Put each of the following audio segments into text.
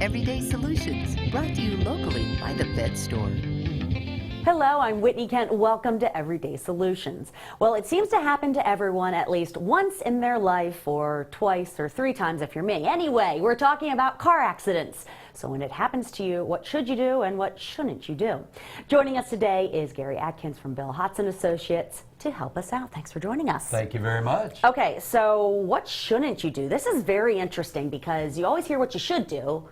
Everyday Solutions, brought to you locally by the Vet Store. Hello, I'm Whitney Kent. Welcome to Everyday Solutions. Well, it seems to happen to everyone at least once in their life, or twice or three times if you're me. Anyway, we're talking about car accidents. So when it happens to you, what should you do and what shouldn't you do? Joining us today is Gary Adkins from Hotz and Associates to help us out. Thanks for joining us. Thank you very much. Okay, so what shouldn't you do? This is very interesting because you always hear what you should do,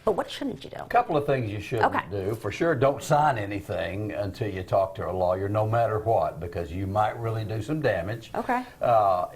but what shouldn't you do? A couple of things you shouldn't do. For sure, don't sign anything until you talk to a lawyer, no matter what, because you might really do some damage. Okay.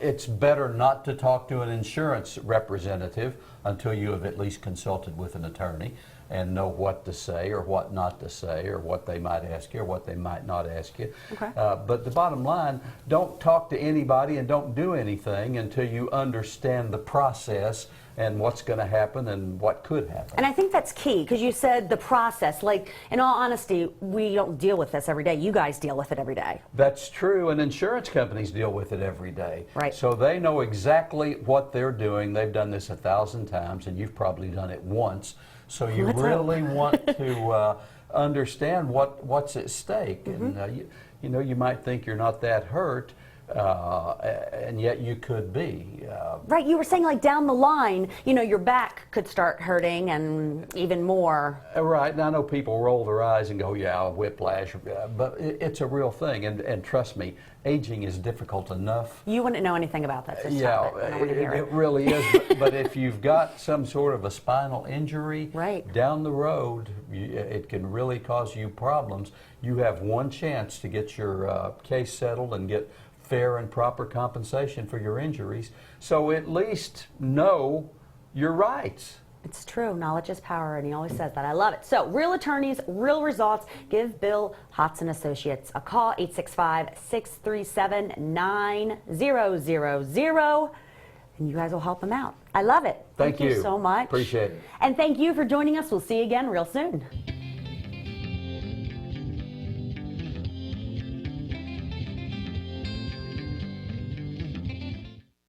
It's better not to talk to an insurance representative until you have at least consulted with an attorney and know what to say or what not to say or what they might ask you or what they might not ask you. Okay. But the bottom line, don't talk to anybody and don't do anything until you understand the process and what's going to happen and what could happen. And I think that's key, because you said the process. Like, in all honesty, we don't deal with this every day. You guys deal with it every day. That's true, and insurance companies deal with it every day. Right. So they know exactly what they're doing. They've done this 1,000 times, and you've probably done it once. So you really want to understand what's at stake. Mm-hmm. And you might think you're not that hurt, and yet you could be. Right, you were saying like down the line, your back could start hurting and even more. Right, and I know people roll their eyes and go, yeah, whiplash, but it's a real thing, and trust me, aging is difficult enough. You wouldn't know anything about that, so stop it. I don't want to hear it. It really is, but if you've got some sort of a spinal injury, right, down the road, it can really cause you problems. You have one chance to get your case settled and get fair and proper compensation for your injuries, so at least know your rights. It's true. Knowledge is power, and he always says that. I love it. So, real attorneys, real results. Give Bill Hotz and Associates a call, 865-637-9000, and you guys will help him out. I love it. Thank you so much. Appreciate it. And thank you for joining us. We'll see you again real soon.